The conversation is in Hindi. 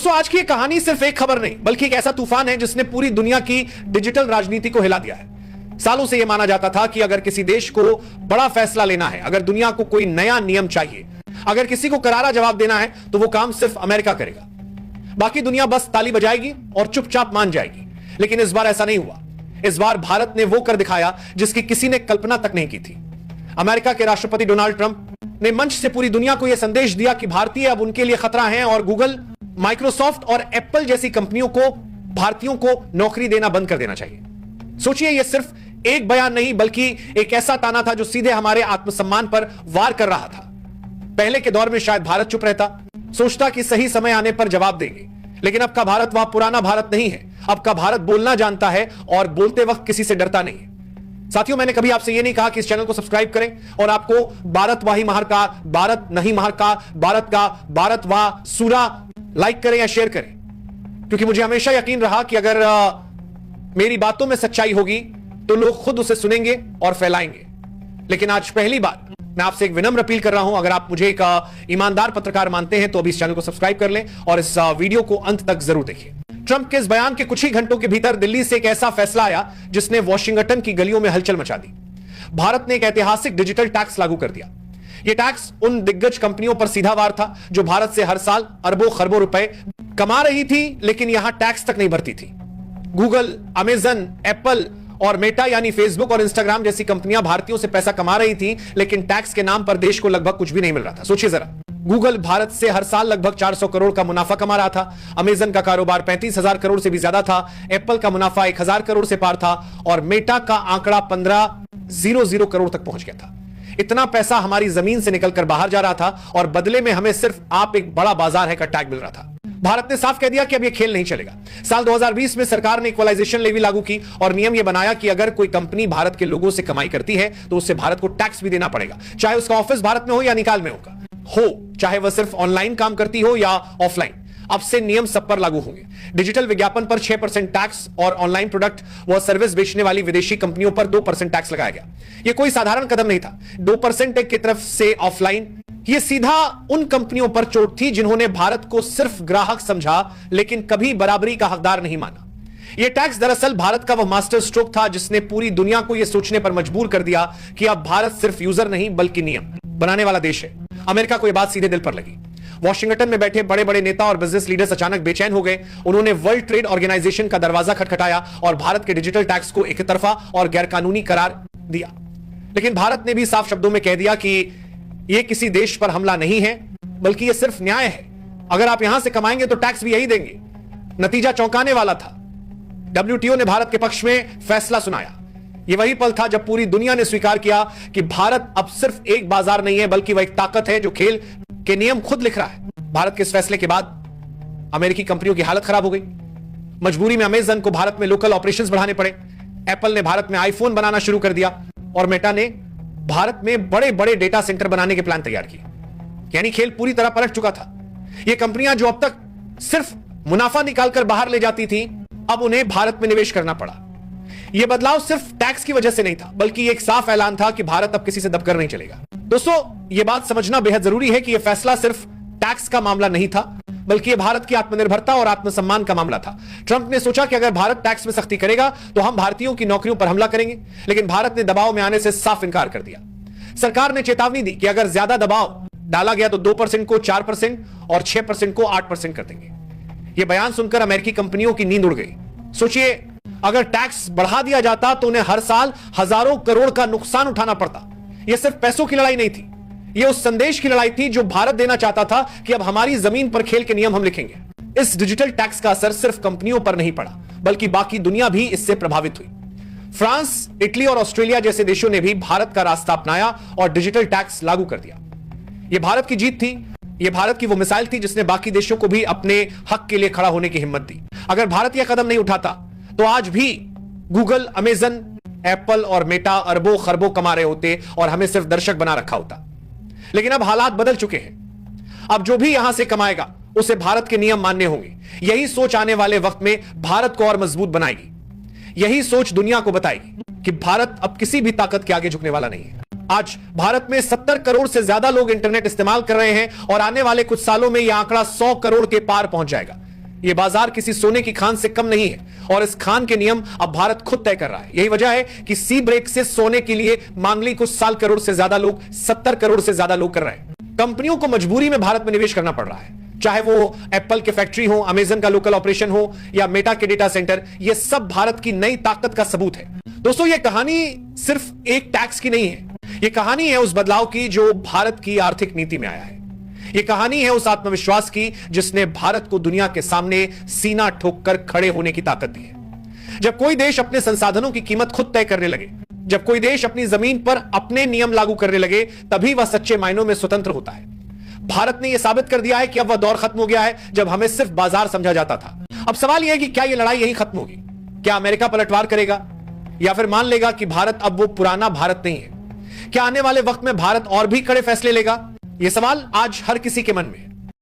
दोस्तों, आज की कहानी सिर्फ एक खबर नहीं बल्कि एक ऐसा तूफान है जिसने पूरी दुनिया की डिजिटल राजनीति को हिला दिया है। सालों से यह माना जाता था कि अगर किसी देश को बड़ा फैसला लेना है, अगर दुनिया को कोई नया नियम चाहिए, अगर किसी को करारा जवाब देना है, तो वो काम सिर्फ अमेरिका करेगा। बाकी दुनिया बस ताली बजाएगी और चुपचाप मान जाएगी। लेकिन इस बार ऐसा नहीं हुआ। इस बार भारत ने वो कर दिखाया जिसकी किसी ने कल्पना तक नहीं की थी। अमेरिका के राष्ट्रपति डोनाल्ड ट्रंप ने मंच से पूरी दुनिया को यह संदेश दिया कि भारतीय अब उनके लिए खतरा हैं और गूगल, माइक्रोसॉफ्ट और एप्पल जैसी कंपनियों को भारतीयों को नौकरी देना बंद कर देना चाहिए। सोचिए, यह सिर्फ एक बयान नहीं बल्कि एक ऐसा ताना था जो सीधे हमारे आत्मसम्मान पर वार कर रहा था। पहले के दौर में शायद भारत चुप रहता, सोचता कि सही समय आने पर जवाब देंगे। लेकिन अब का भारत वह पुराना भारत नहीं है। अब का भारत बोलना जानता है और बोलते वक्त किसी से डरता नहीं है। साथियों, मैंने कभी आपसे यह नहीं कहा कि इस चैनल को सब्सक्राइब करें और आपको भारत वाही महार का, भारत नहीं महार का, भारत का, भारत वाह सूरा लाइक करें या शेयर करें, क्योंकि मुझे हमेशा यकीन रहा कि अगर मेरी बातों में सच्चाई होगी तो लोग खुद उसे सुनेंगे और फैलाएंगे। लेकिन आज पहली बार मैं आपसे एक विनम्र अपील कर रहा हूं, अगर आप मुझे एक ईमानदार पत्रकार मानते हैं तो अभी इस चैनल को सब्सक्राइब कर लें और इस वीडियो को अंत तक जरूर देखिए। ट्रंप के इस बयान के कुछ ही घंटों के भीतर दिल्ली से एक ऐसा फैसला आया जिसने वॉशिंगटन की गलियों में हलचल मचा दी। भारत ने एक ऐतिहासिक डिजिटल टैक्स लागू कर दिया। यह टैक्स उन दिग्गज कंपनियों पर सीधा वार था जो भारत से हर साल अरबों खरबों रुपए कमा रही थी लेकिन यहां टैक्स तक नहीं भरती थी। गूगल, अमेजन, एप्पल और मेटा यानी फेसबुक और इंस्टाग्राम जैसी कंपनियां भारतीयों से पैसा कमा रही थी, लेकिन टैक्स के नाम पर देश को लगभग कुछ भी नहीं मिल रहा था। सोचिए जरा, गूगल भारत से हर साल लगभग 400 करोड़ का मुनाफा कमा रहा था। अमेजन का कारोबार 35,000 करोड़ से भी ज्यादा था। एप्पल का मुनाफा 1,000 करोड़ से पार था और मेटा का आंकड़ा 1500 करोड़ तक पहुंच गया था। इतना पैसा हमारी जमीन से निकलकर बाहर जा रहा था और बदले में हमें सिर्फ आप एक बड़ा बाजार है का टैग मिल रहा था। भारत ने साफ कह दिया कि अब यह खेल नहीं चलेगा। साल 2020 में सरकार ने इक्वलाइजेशन लेवी लागू की और नियम यह बनाया कि अगर कोई कंपनी भारत के लोगों से कमाई करती है तो उससे भारत को टैक्स भी देना पड़ेगा, चाहे उसका ऑफिस भारत में हो या निकाल में हो, चाहे वह सिर्फ ऑनलाइन काम करती हो या ऑफलाइन। अब से नियम सब पर लागू होंगे। डिजिटल विज्ञापन पर 6% टैक्स और ऑनलाइन प्रोडक्ट व सर्विस बेचने वाली विदेशी कंपनियों पर 2% टैक्स लगाया गया। यह कोई साधारण कदम नहीं था। 2% की तरफ से ऑफलाइन, यह सीधा उन कंपनियों पर चोट थी जिन्होंने भारत को सिर्फ ग्राहक समझा लेकिन कभी बराबरी का हकदार नहीं माना। यह टैक्स दरअसल भारत का वह मास्टर स्ट्रोक था जिसने पूरी दुनिया को यह सोचने पर मजबूर कर दिया कि अब भारत सिर्फ यूजर नहीं बल्कि नियम बनाने वाला देश है। अमेरिका को यह बात सीधे दिल पर लगी। वॉशिंगटन में बैठे बड़े बड़े नेता और बिजनेस लीडर्स अचानक बेचैन हो गए। उन्होंने वर्ल्ड ट्रेड ऑर्गेनाइजेशन का दरवाजा खटखटाया और भारत के डिजिटल टैक्स को एक तरफा और गैरकानूनी करार दिया। लेकिन भारत ने भी साफ शब्दों में कह दिया कि यह किसी देश पर हमला नहीं है बल्कि यह सिर्फ न्याय है। अगर आप यहां से कमाएंगे तो टैक्स भी यही देंगे। नतीजा चौंकाने वाला था। WTO ने भारत के पक्ष में फैसला सुनाया। यह वही पल था जब पूरी दुनिया ने स्वीकार किया कि भारत अब सिर्फ एक बाजार नहीं है बल्कि वह एक ताकत है जो खेल के नियम खुद लिख रहा है। भारत के इस फैसले के बाद अमेरिकी कंपनियों की हालत खराब हो गई। मजबूरी में अमेजन को भारत में लोकल ऑपरेशंस बढ़ाने पड़े। एप्पल ने भारत में आईफोन बनाना शुरू कर दिया और मेटा ने भारत में बड़े बड़े डेटा सेंटर बनाने के प्लान तैयार किए। यानी खेल पूरी तरह पलट चुका था। ये कंपनियां जो अब तक सिर्फ मुनाफा निकालकर बाहर ले जाती थी, अब उन्हें भारत में निवेश करना पड़ा। यह बदलाव सिर्फ टैक्स की वजह से नहीं था बल्कि एक साफ ऐलान था कि भारत अब किसी से दबकर नहीं चलेगा। दोस्तों, यह बात समझना बेहद जरूरी है कि यह फैसला सिर्फ टैक्स का मामला नहीं था बल्कि यह भारत की आत्मनिर्भरता और आत्मसम्मान का मामला था। ट्रंप ने सोचा कि अगर भारत टैक्स में सख्ती करेगा तो हम भारतीयों की नौकरियों पर हमला करेंगे, लेकिन भारत ने दबाव में आने से साफ इनकार कर दिया। सरकार ने चेतावनी दी कि अगर ज्यादा दबाव डाला गया तो 2% को 4% और 6% को 8% कर देंगे। यह बयान सुनकर अमेरिकी कंपनियों की नींद उड़ गई। सोचिए, अगर टैक्स बढ़ा दिया जाता तो उन्हें हर साल हजारों करोड़ का नुकसान उठाना पड़ता। यह सिर्फ पैसों की लड़ाई नहीं थी, यह उस संदेश की लड़ाई थी जो भारत देना चाहता था कि अब हमारी जमीन पर खेल के नियम हम लिखेंगे। इस डिजिटल टैक्स का असर सिर्फ कंपनियों पर नहीं पड़ा बल्कि बाकी दुनिया भी इससे प्रभावित हुई। फ्रांस, इटली और ऑस्ट्रेलिया जैसे देशों ने भी भारत का रास्ता अपनाया और डिजिटल टैक्स लागू कर दिया। यह भारत की जीत थी। यह भारत की वो मिसाइल थी जिसने बाकी देशों को भी अपने हक के लिए खड़ा होने की हिम्मत दी। अगर भारत यह कदम नहीं उठाता तो आज भी गूगल, अमेजन, एप्पल और मेटा अरबों खरबों कमा रहे होते और हमें सिर्फ दर्शक बना रखा होता। लेकिन अब हालात बदल चुके हैं। अब जो भी यहां से कमाएगा उसे भारत के नियम मानने होंगे। यही सोच आने वाले वक्त में भारत को और मजबूत बनाएगी। यही सोच दुनिया को बताएगी कि भारत अब किसी भी ताकत के आगे झुकने वाला नहीं है। आज भारत में 70 करोड़ से ज्यादा लोग इंटरनेट इस्तेमाल कर रहे हैं और आने वाले कुछ सालों में यह आंकड़ा 100 करोड़ के पार पहुंच जाएगा। यह बाजार किसी सोने की खान से कम नहीं है और इस खान के नियम अब भारत खुद तय कर रहा है। यही वजह है कि सी ब्रेक से सोने के लिए मांगली कुछ साल करोड़ से ज्यादा लोग 70 करोड़ से ज्यादा लोग कर रहे हैं। कंपनियों को मजबूरी में भारत में निवेश करना पड़ रहा है, चाहे वो एप्पल के फैक्ट्री हो, अमेजन का लोकल ऑपरेशन हो या मेटा के डेटा सेंटर। ये सब भारत की नई ताकत का सबूत है। दोस्तों, ये कहानी सिर्फ एक टैक्स की नहीं है, ये कहानी है उस बदलाव की जो भारत की आर्थिक नीति में आया है। ये कहानी है उस आत्मविश्वास की जिसने भारत को दुनिया के सामने सीना ठोककर खड़े होने की ताकत दी है। जब कोई देश अपने संसाधनों की कीमत खुद तय करने लगे, जब कोई देश अपनी जमीन पर अपने नियम लागू करने लगे, तभी वह सच्चे मायनों में स्वतंत्र होता है। भारत ने यह साबित कर दिया है कि अब वह दौर खत्म हो गया है जब हमें सिर्फ बाजार समझा जाता था। अब सवाल यह है कि क्या यह लड़ाई यहीं खत्म होगी? क्या अमेरिका पलटवार करेगा या फिर मान लेगा कि भारत अब वो पुराना भारत नहीं है? क्या आने वाले वक्त में भारत और भी कड़े फैसले लेगा? यह सवाल आज हर किसी के मन में है।